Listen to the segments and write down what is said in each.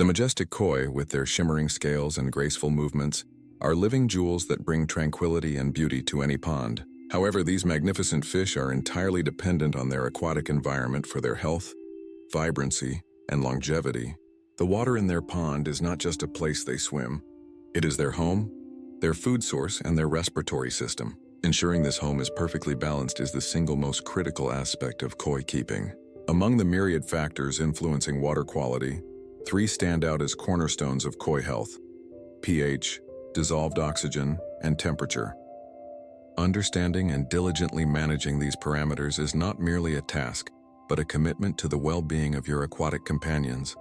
majestic koi, with their shimmering scales and graceful movements, are living jewels that bring tranquility and beauty to any pond. However, these magnificent fish are entirely dependent on their aquatic environment for their health, vibrancy, and longevity. The water in their pond is not just a place they swim. It is their home, their food source, and their respiratory system. Ensuring this home is perfectly balanced is the single most critical aspect of koi keeping. Among the myriad factors influencing water quality, 3 stand out as cornerstones of koi health: pH, dissolved oxygen, and temperature. Understanding and diligently managing these parameters is not merely a task, but a commitment to the well-being of your aquatic companions,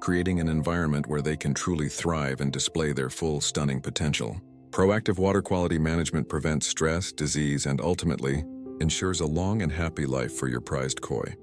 creating an environment where they can truly thrive and display their full, stunning potential. Proactive water quality management prevents stress, disease, and ultimately ensures a long and happy life for your prized koi.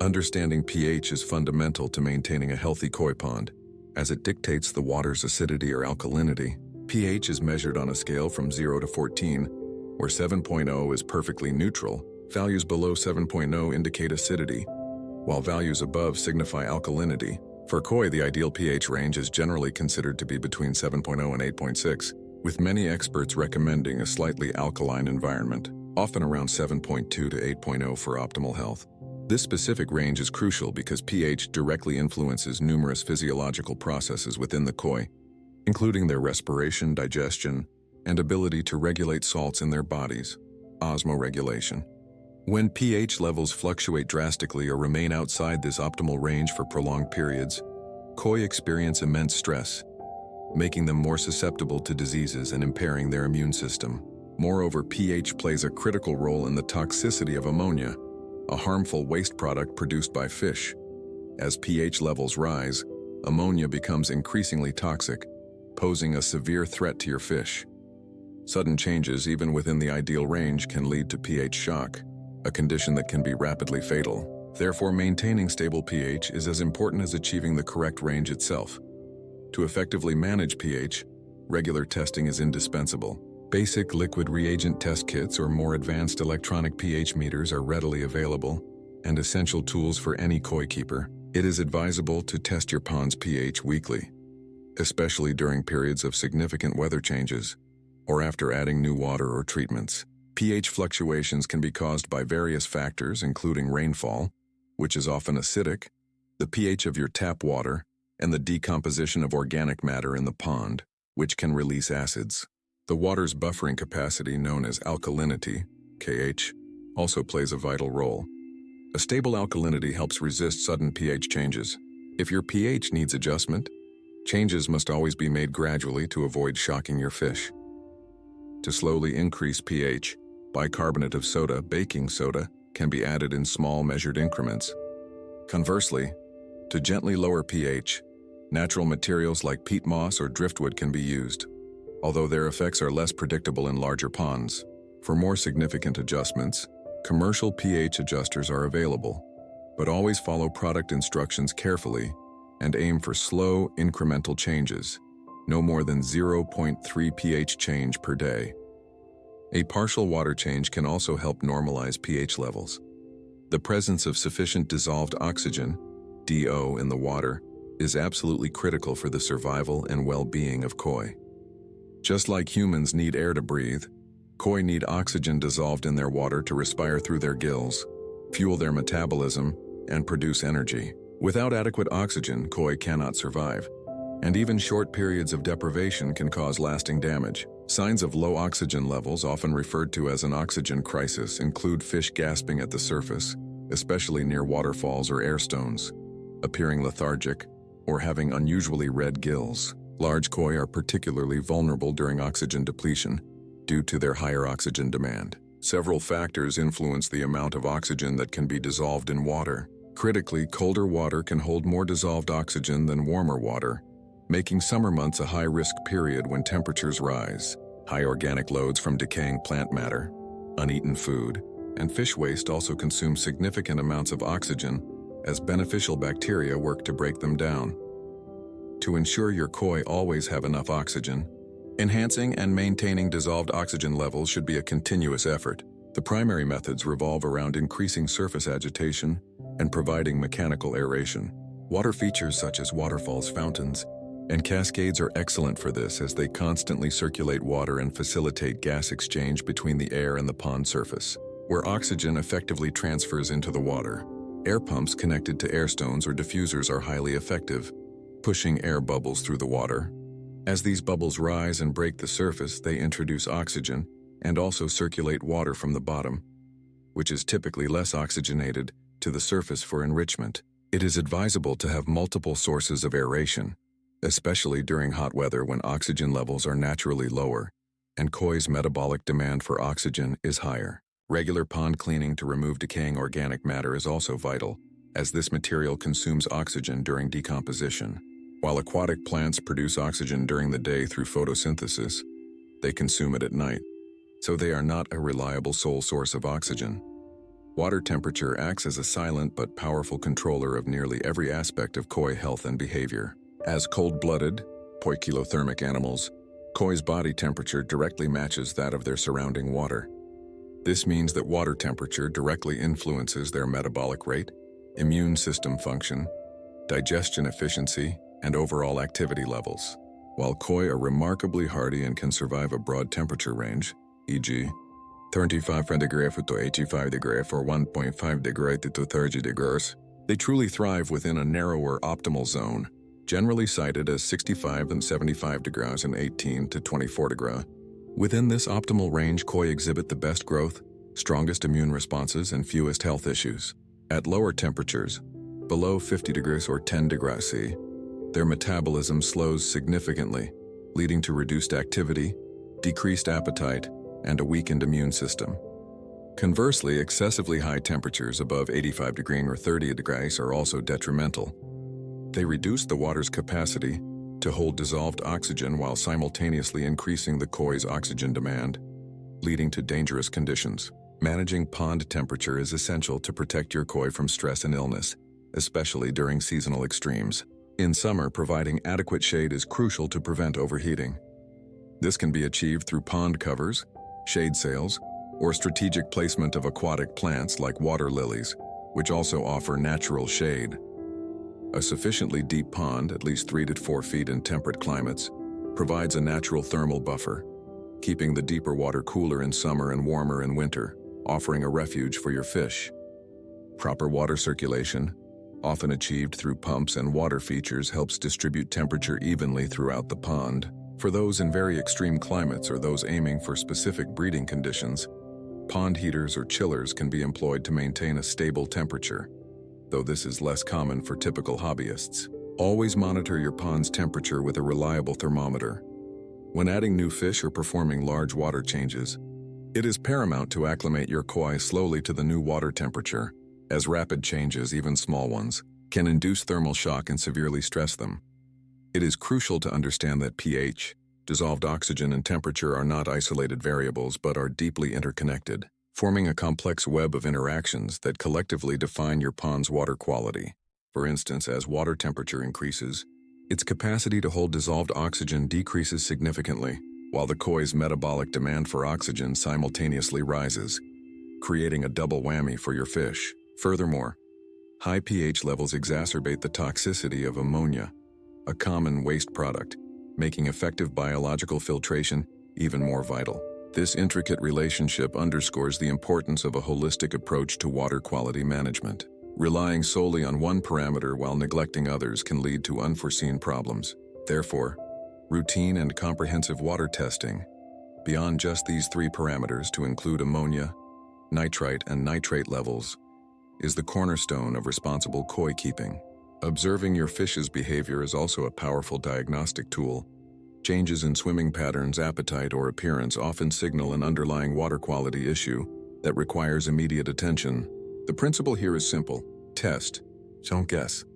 Understanding pH is fundamental to maintaining a healthy koi pond, as it dictates the water's acidity or alkalinity. pH is measured on a scale from 0 to 14, where 7.0 is perfectly neutral. Values below 7.0 indicate acidity, while values above signify alkalinity. For koi, the ideal pH range is generally considered to be between 7.0 and 8.6, with many experts recommending a slightly alkaline environment, often around 7.2 to 8.0 for optimal health. This specific range is crucial because pH directly influences numerous physiological processes within the koi, including their respiration, digestion, and ability to regulate salts in their bodies, osmoregulation. When pH levels fluctuate drastically or remain outside this optimal range for prolonged periods, koi experience immense stress, making them more susceptible to diseases and impairing their immune system. Moreover, pH plays a critical role in the toxicity of ammonia, a harmful waste product produced by fish. As pH levels rise, ammonia becomes increasingly toxic, posing a severe threat to your fish. Sudden changes, even within the ideal range, can lead to pH shock, a condition that can be rapidly fatal. Therefore, maintaining stable pH is as important as achieving the correct range itself. To effectively manage pH, regular testing is indispensable. Basic liquid reagent test kits or more advanced electronic pH meters are readily available and essential tools for any koi keeper. It is advisable to test your pond's pH weekly, especially during periods of significant weather changes or after adding new water or treatments. pH fluctuations can be caused by various factors, including rainfall, which is often acidic, the pH of your tap water, and the decomposition of organic matter in the pond, which can release acids. The water's buffering capacity, known as alkalinity, KH, also plays a vital role. A stable alkalinity helps resist sudden pH changes. If your pH needs adjustment, changes must always be made gradually to avoid shocking your fish. To slowly increase pH, bicarbonate of soda, baking soda, can be added in small measured increments. Conversely, to gently lower pH, natural materials like peat moss or driftwood can be used, although their effects are less predictable in larger ponds. For more significant adjustments, commercial pH adjusters are available, but always follow product instructions carefully and aim for slow, incremental changes, no more than 0.3 pH change per day. A partial water change can also help normalize pH levels. The presence of sufficient dissolved oxygen, DO, in the water is absolutely critical for the survival and well-being of koi. Just like humans need air to breathe, koi need oxygen dissolved in their water to respire through their gills, fuel their metabolism, and produce energy. Without adequate oxygen, koi cannot survive, and even short periods of deprivation can cause lasting damage. Signs of low oxygen levels, often referred to as an oxygen crisis, include fish gasping at the surface, especially near waterfalls or air stones, appearing lethargic, or having unusually red gills. Large koi are particularly vulnerable during oxygen depletion due to their higher oxygen demand. Several factors influence the amount of oxygen that can be dissolved in water. Critically, colder water can hold more dissolved oxygen than warmer water, making summer months a high-risk period when temperatures rise. High organic loads from decaying plant matter, uneaten food, and fish waste also consume significant amounts of oxygen as beneficial bacteria work to break them down. To ensure your koi always have enough oxygen, enhancing and maintaining dissolved oxygen levels should be a continuous effort. The primary methods revolve around increasing surface agitation and providing mechanical aeration. Water features such as waterfalls, fountains, and cascades are excellent for this as they constantly circulate water and facilitate gas exchange between the air and the pond surface, where oxygen effectively transfers into the water. Air pumps connected to air stones or diffusers are highly effective, pushing air bubbles through the water. As these bubbles rise and break the surface, they introduce oxygen and also circulate water from the bottom, which is typically less oxygenated, to the surface for enrichment. It is advisable to have multiple sources of aeration, especially during hot weather when oxygen levels are naturally lower and koi's metabolic demand for oxygen is higher. Regular pond cleaning to remove decaying organic matter is also vital, as this material consumes oxygen during decomposition. While aquatic plants produce oxygen during the day through photosynthesis, they consume it at night, so they are not a reliable sole source of oxygen. Water temperature acts as a silent but powerful controller of nearly every aspect of koi health and behavior. As cold-blooded, poikilothermic animals, koi's body temperature directly matches that of their surrounding water. This means that water temperature directly influences their metabolic rate, immune system function, digestion efficiency, and overall activity levels. While koi are remarkably hardy and can survive a broad temperature range, e.g., 35 degrees to 85 degrees or 1.5 degrees to 30 degrees, they truly thrive within a narrower optimal zone, generally cited as 65 and 75 degrees and 18 to 24 degrees. Within this optimal range, koi exhibit the best growth, strongest immune responses, and fewest health issues. At lower temperatures, below 50 degrees or 10 degrees C, their metabolism slows significantly, leading to reduced activity, decreased appetite, and a weakened immune system. Conversely, excessively high temperatures above 85 degrees or 30 degrees are also detrimental. They reduce the water's capacity to hold dissolved oxygen while simultaneously increasing the koi's oxygen demand, leading to dangerous conditions. Managing pond temperature is essential to protect your koi from stress and illness, especially during seasonal extremes. In summer, providing adequate shade is crucial to prevent overheating. This can be achieved through pond covers, shade sails, or strategic placement of aquatic plants like water lilies, which also offer natural shade. A sufficiently deep pond, at least 3 to 4 feet in temperate climates, provides a natural thermal buffer, keeping the deeper water cooler in summer and warmer in winter, offering a refuge for your fish. Proper water circulation, often achieved through pumps and water features, helps distribute temperature evenly throughout the pond. For those in very extreme climates or those aiming for specific breeding conditions, pond heaters or chillers can be employed to maintain a stable temperature, though this is less common for typical hobbyists. Always monitor your pond's temperature with a reliable thermometer. When adding new fish or performing large water changes, it is paramount to acclimate your koi slowly to the new water temperature, as rapid changes, even small ones, can induce thermal shock and severely stress them. It is crucial to understand that pH, dissolved oxygen, and temperature are not isolated variables but are deeply interconnected, forming a complex web of interactions that collectively define your pond's water quality. For instance, as water temperature increases, its capacity to hold dissolved oxygen decreases significantly, while the koi's metabolic demand for oxygen simultaneously rises, creating a double whammy for your fish. Furthermore, high pH levels exacerbate the toxicity of ammonia, a common waste product, making effective biological filtration even more vital. This intricate relationship underscores the importance of a holistic approach to water quality management. Relying solely on one parameter while neglecting others can lead to unforeseen problems. Therefore, routine and comprehensive water testing, beyond just these 3 parameters to include ammonia, nitrite, and nitrate levels, is the cornerstone of responsible koi keeping. Observing your fish's behavior is also a powerful diagnostic tool. Changes in swimming patterns, appetite, or appearance often signal an underlying water quality issue that requires immediate attention. The principle here is simple: test, don't guess.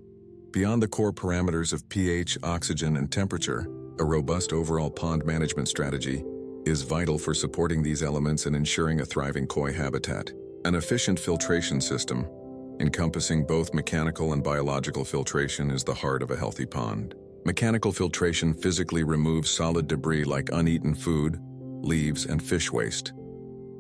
Beyond the core parameters of pH, oxygen, and temperature, a robust overall pond management strategy is vital for supporting these elements and ensuring a thriving koi habitat. An efficient filtration system, encompassing both mechanical and biological filtration, is the heart of a healthy pond. Mechanical filtration physically removes solid debris like uneaten food, leaves, and fish waste,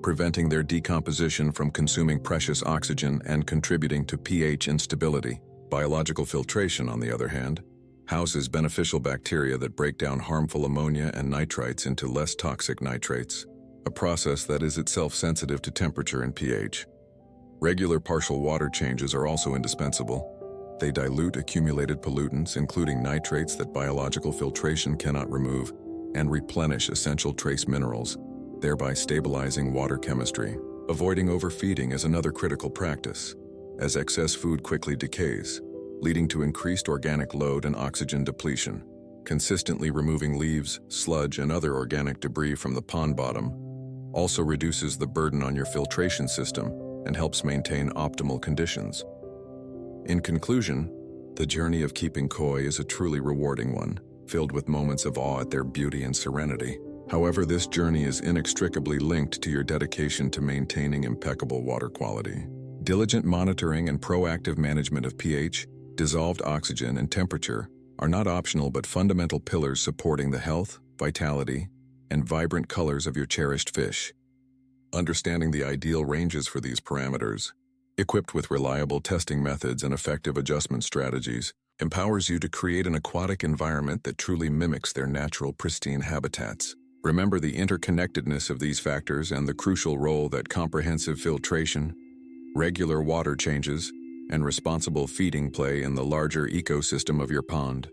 preventing their decomposition from consuming precious oxygen and contributing to pH instability. Biological filtration, on the other hand, houses beneficial bacteria that break down harmful ammonia and nitrites into less toxic nitrates, a process that is itself sensitive to temperature and pH. Regular partial water changes are also indispensable. They dilute accumulated pollutants, including nitrates that biological filtration cannot remove, and replenish essential trace minerals, thereby stabilizing water chemistry. Avoiding overfeeding is another critical practice, as excess food quickly decays, leading to increased organic load and oxygen depletion. Consistently removing leaves, sludge, and other organic debris from the pond bottom also reduces the burden on your filtration system and helps maintain optimal conditions. In conclusion, the journey of keeping koi is a truly rewarding one, filled with moments of awe at their beauty and serenity. However, this journey is inextricably linked to your dedication to maintaining impeccable water quality. Diligent monitoring and proactive management of pH, dissolved oxygen, and temperature are not optional but fundamental pillars supporting the health, vitality, and vibrant colors of your cherished fish. Understanding the ideal ranges for these parameters, equipped with reliable testing methods and effective adjustment strategies, empowers you to create an aquatic environment that truly mimics their natural, pristine habitats. Remember the interconnectedness of these factors and the crucial role that comprehensive filtration, regular water changes, and responsible feeding play in the larger ecosystem of your pond.